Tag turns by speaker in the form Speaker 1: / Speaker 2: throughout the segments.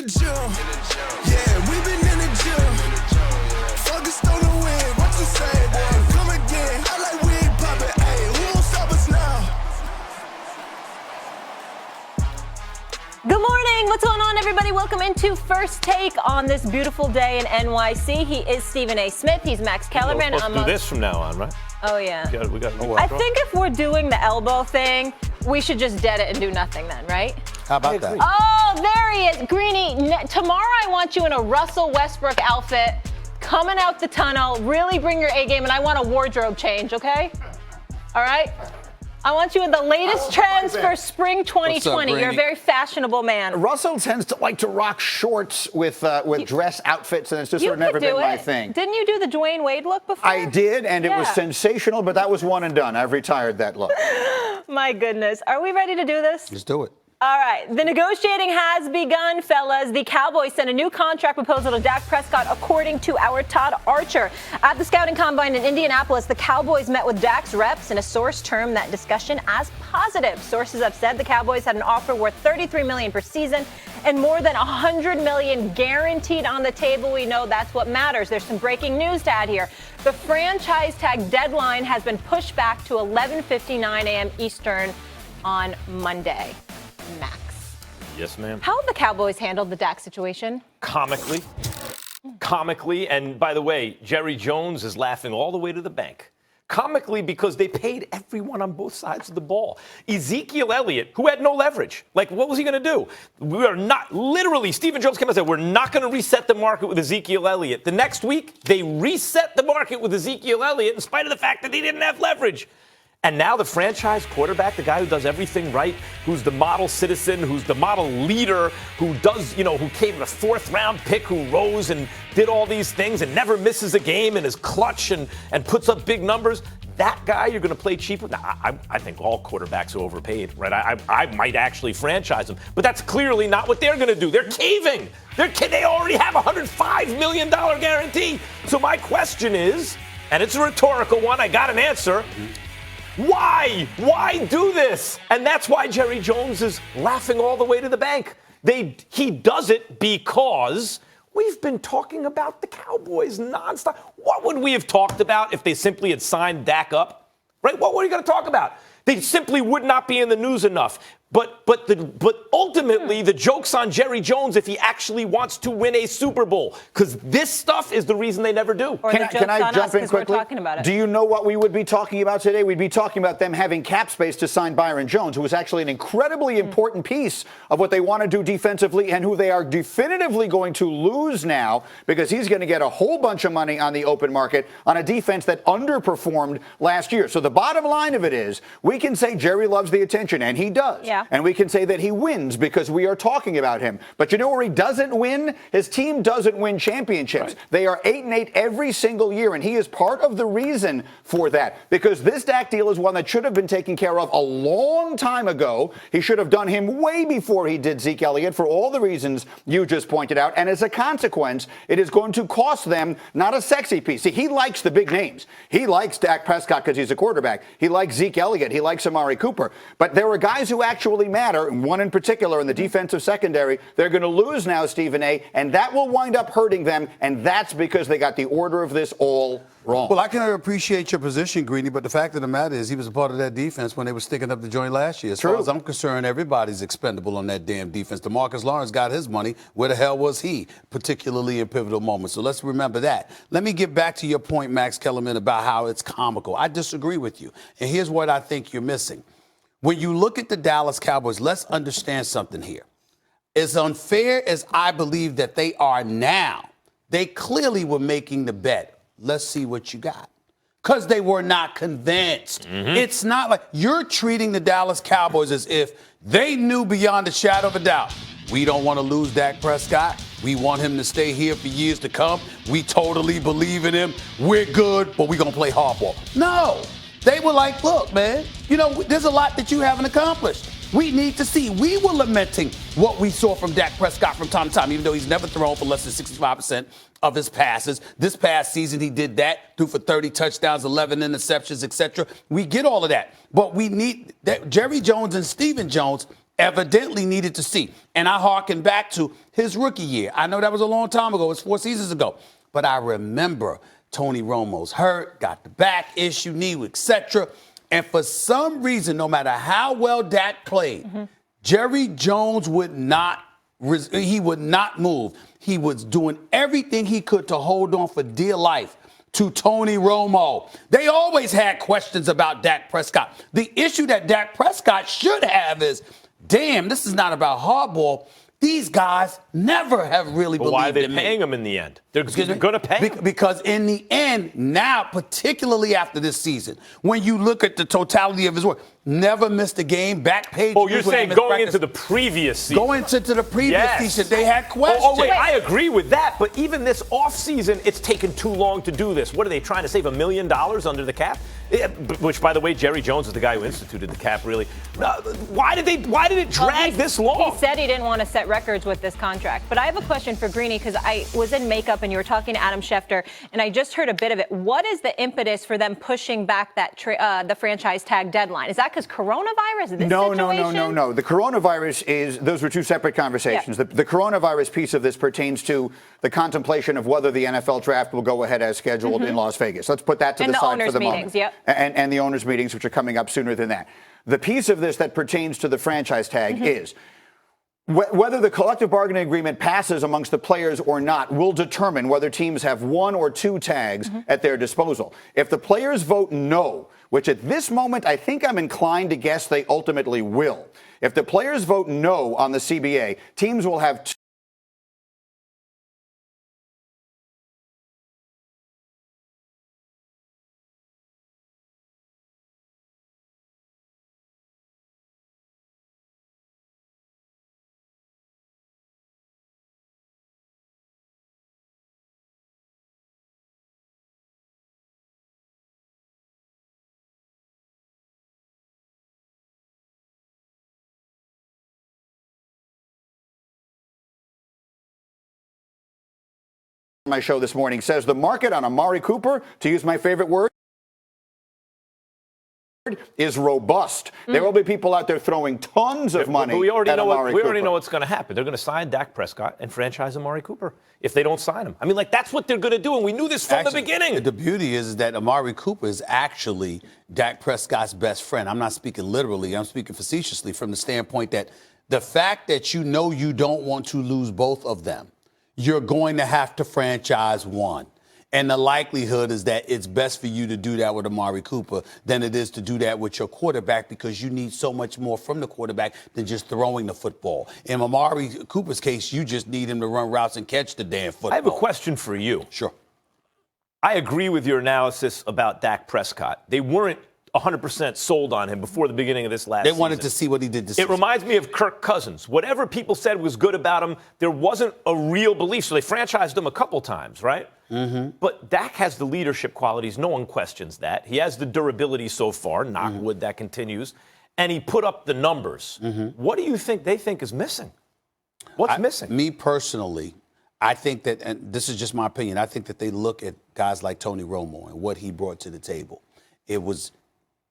Speaker 1: gym. Yeah, we been in the gym. Focused on the win. What you say, boy? Come again. I like we ain't poppin'. Ayy, who won't stop us now?
Speaker 2: Good morning. What's going on, everybody? Welcome into First Take on this beautiful day in NYC. He is Stephen A. Smith. He's Max Kellerman.
Speaker 3: We're supposed to do this from now on, right?
Speaker 2: Oh, yeah.
Speaker 3: We got
Speaker 2: I think if we're doing the elbow thing, we should just dead it and do nothing then, right?
Speaker 4: How about that?
Speaker 2: Oh, there he is. Greeny, tomorrow I want you in a Russell Westbrook outfit, coming out the tunnel, really bring your A game, and I want a wardrobe change, okay? All right? I want you in the latest trends for spring 2020. You're a very fashionable man.
Speaker 4: Russell tends to like to rock shorts with dress outfits, and it's just sort of never been my thing.
Speaker 2: Didn't you do the Dwayne Wade look before?
Speaker 4: I did, and it was sensational, but that was one and done. I've retired that look.
Speaker 2: My goodness. Are we ready to do this?
Speaker 4: Let's do it.
Speaker 2: All right, the negotiating has begun, fellas. The Cowboys sent a new contract proposal to Dak Prescott, according to our Todd Archer. At the scouting combine in Indianapolis, the Cowboys met with Dak's reps, and a source termed that discussion as positive. Sources have said the Cowboys had an offer worth $33 million per season and more than $100 million guaranteed on the table. We know that's what matters. There's some breaking news to add here. The franchise tag deadline has been pushed back to 11:59 a.m. Eastern on Monday. Max.
Speaker 3: Yes, ma'am.
Speaker 2: How have the Cowboys handled the Dak situation?
Speaker 3: Comically. And by the way, Jerry Jones is laughing all the way to the bank. Comically, because they paid everyone on both sides of the ball. Ezekiel Elliott, who had no leverage. Like, what was he going to do? We are not, literally, Stephen Jones came out and said, we're not going to reset the market with Ezekiel Elliott. The next week, they reset the market with Ezekiel Elliott in spite of the fact that he didn't have leverage. And now the franchise quarterback, the guy who does everything right, who's the model citizen, who's the model leader, who does, who came a fourth-round pick, who rose and did all these things and never misses a game and is clutch and puts up big numbers. That guy you're going to play cheap with? Now, I think all quarterbacks are overpaid, right? I might actually franchise them. But that's clearly not what they're going to do. They're caving. They already have a $105 million guarantee. So my question is, and it's a rhetorical one, I got an answer. Why? Why do this? And that's why Jerry Jones is laughing all the way to the bank. He does it because we've been talking about the Cowboys nonstop. What would we have talked about if they simply had signed Dak up? Right? What were you going to talk about? They simply would not be in the news enough. But ultimately, the joke's on Jerry Jones if he actually wants to win a Super Bowl, because this stuff is the reason they never do.
Speaker 2: Or can I jump in quickly?
Speaker 4: Do you know what we would be talking about today? We'd be talking about them having cap space to sign Byron Jones, who was actually an incredibly important piece of what they want to do defensively and who they are definitively going to lose now because he's going to get a whole bunch of money on the open market on a defense that underperformed last year. So the bottom line of it is we can say Jerry loves the attention, and he does.
Speaker 2: Yeah.
Speaker 4: And we can say that he wins because we are talking about him. But you know where he doesn't win? His team doesn't win championships. Right. They are 8-8 every single year, and he is part of the reason for that. Because this Dak deal is one that should have been taken care of a long time ago. He should have done him way before he did Zeke Elliott for all the reasons you just pointed out. And as a consequence, it is going to cost them not a sexy piece. See, he likes the big names. He likes Dak Prescott because he's a quarterback. He likes Zeke Elliott. He likes Amari Cooper. But there are guys who actually matter, one in particular in the defensive secondary. They're going to lose now, Stephen A., and that will wind up hurting them, and that's because they got the order of this all wrong.
Speaker 5: Well, I can appreciate your position, Greeny, but the fact of the matter is he was a part of that defense when they were sticking up the joint last year. As far as I'm concerned, everybody's expendable on that damn defense. DeMarcus Lawrence got his money. Where the hell was he, particularly in pivotal moments? So let's remember that. Let me get back to your point, Max Kellerman, about how it's comical. I disagree with you, and here's what I think you're missing. When you look at the Dallas Cowboys, let's understand something here. As unfair as I believe that they are now, they clearly were making the bet. Let's see what you got. Because they were not convinced. Mm-hmm. It's not like you're treating the Dallas Cowboys as if they knew beyond a shadow of a doubt. We don't want to lose Dak Prescott. We want him to stay here for years to come. We totally believe in him. We're good, but we're going to play hardball. No. They were like, look, man, there's a lot that you haven't accomplished. We need to see. We were lamenting what we saw from Dak Prescott from time to time, even though he's never thrown for less than 65% of his passes. This past season, he did that, threw for 30 touchdowns, 11 interceptions, etc. We get all of that. But we need that. Jerry Jones and Stephen Jones evidently needed to see. And I hearken back to his rookie year. I know that was a long time ago. It was 4 seasons ago. But I remember Tony Romo's hurt, got the back issue, knee, etc. And for some reason, no matter how well Dak played, Jerry Jones would not move. He was doing everything he could to hold on for dear life to Tony Romo. They always had questions about Dak Prescott. The issue that Dak Prescott should have is, damn, this is not about hardball. These guys never have really believed in me.
Speaker 3: Why are they paying him in the end? They're going to pay him.
Speaker 5: Because in the end, now, particularly after this season, when you look at the totality of his work, never missed a game, back page.
Speaker 3: Oh, you're saying going into the previous season.
Speaker 5: Going into the previous season, they had questions.
Speaker 3: Oh, wait, I agree with that. But even this offseason, it's taken too long to do this. What are they trying to save, $1 million under the cap? Which, by the way, Jerry Jones is the guy who instituted the cap, really. Why did it drag this long?
Speaker 2: He said he didn't want to set records with this contract. But I have a question for Greeny, because I was in makeup and you were talking to Adam Schefter, and I just heard a bit of it. What is the impetus for them pushing back that the franchise tag deadline? Is that because coronavirus?
Speaker 4: No. The coronavirus those were two separate conversations.
Speaker 2: Yeah.
Speaker 4: The coronavirus piece of this pertains to the contemplation of whether the NFL draft will go ahead as scheduled in Las Vegas. Let's put that to the side for the moment.
Speaker 2: Yep.
Speaker 4: And the owners' meetings, which are coming up sooner than that. The piece of this that pertains to the franchise tag is whether the collective bargaining agreement passes amongst the players or not will determine whether teams have 1 or 2 tags at their disposal. If the players vote no, which at this moment I think I'm inclined to guess they ultimately will. If the players vote no on the CBA, teams will have my show this morning says the market on Amari Cooper, to use my favorite word, is robust. There will be people out there throwing tons of money.
Speaker 3: But we already
Speaker 4: at
Speaker 3: know
Speaker 4: Amari Cooper.
Speaker 3: what's going to happen. They're going to sign Dak Prescott and franchise Amari Cooper if they don't sign him. I mean, like, that's what they're going to do, and we knew this from the beginning.
Speaker 5: The beauty is that Amari Cooper is actually Dak Prescott's best friend. I'm not speaking literally. I'm speaking facetiously from the standpoint that the fact that you know you don't want to lose both of them, you're going to have to franchise one. And the likelihood is that it's best for you to do that with Amari Cooper than it is to do that with your quarterback, because you need so much more from the quarterback than just throwing the football. In Amari Cooper's case, you just need him to run routes and catch the damn football.
Speaker 3: I have a question for you.
Speaker 5: Sure.
Speaker 3: I agree with your analysis about Dak Prescott. They weren't 100% sold on him before the beginning of this last season.
Speaker 5: They wanted to see what he did this season.
Speaker 3: It reminds me of Kirk Cousins. Whatever people said was good about him, there wasn't a real belief. So they franchised him a couple times, right? But Dak has the leadership qualities. No one questions that. He has the durability so far. Knock wood, that continues. And he put up the numbers. What do you think they think is missing? What's missing?
Speaker 5: Me personally, I think that, and this is just my opinion, I think that they look at guys like Tony Romo and what he brought to the table.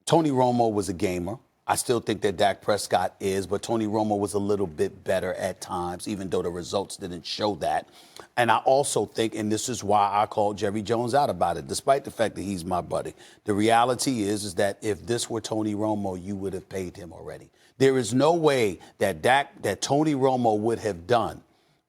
Speaker 5: Tony Romo was a gamer. I still think that Dak Prescott is, but Tony Romo was a little bit better at times, even though the results didn't show that. And I also think, and this is why I called Jerry Jones out about it, despite the fact that he's my buddy. The reality is that if this were Tony Romo, you would have paid him already. There is no way that Tony Romo would have done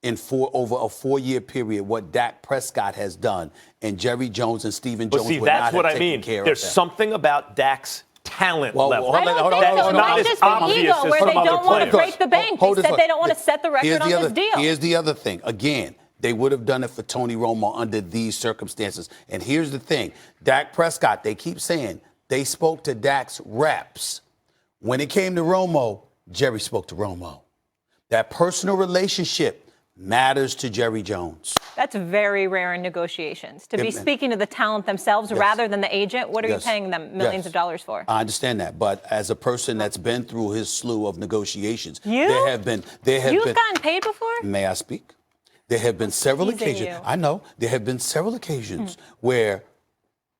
Speaker 5: over a 4-year period what Dak Prescott has done, and Jerry Jones and Stephen Jones would not have taken care of that.
Speaker 3: There's something about Dak's talent level.
Speaker 2: I don't think so. It might just be ego, where they don't want to break the bank. They said they don't want to set the record on this deal.
Speaker 5: Here's the other thing. Again, they would have done it for Tony Romo under these circumstances. And here's the thing. Dak Prescott, they keep saying they spoke to Dak's reps. When it came to Romo, Jerry spoke to Romo. That personal relationship matters to Jerry Jones.
Speaker 2: That's very rare in negotiations, to be speaking to the talent themselves rather than the agent. What are you paying them millions of dollars for?
Speaker 5: I understand that, but as a person that's been through his slew of negotiations,
Speaker 2: You've gotten paid before?
Speaker 5: May I speak? There have been several occasions. I know. There have been several occasions where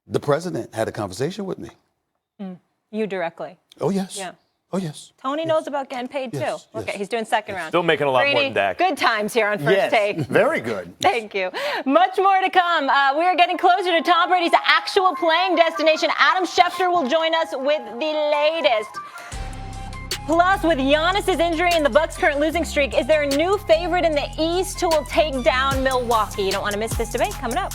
Speaker 5: the president had a conversation with me.
Speaker 2: You directly?
Speaker 5: Oh, yes.
Speaker 2: Yeah.
Speaker 5: Oh, yes.
Speaker 2: Tony knows about getting paid,
Speaker 5: Yes,
Speaker 2: too. Okay,
Speaker 5: yes.
Speaker 2: he's doing second round.
Speaker 3: Still making a lot more
Speaker 2: Greeny,
Speaker 3: than Dak.
Speaker 2: Good times here on First
Speaker 4: Yes,
Speaker 2: Take.
Speaker 4: very good.
Speaker 2: Thank you. Much more to come. We are getting closer to Tom Brady's actual playing destination. Adam Schefter will join us with the latest. Plus, with Giannis's injury and the Bucks' current losing streak, is there a new favorite in the East who will take down Milwaukee? You don't want to miss this debate coming up.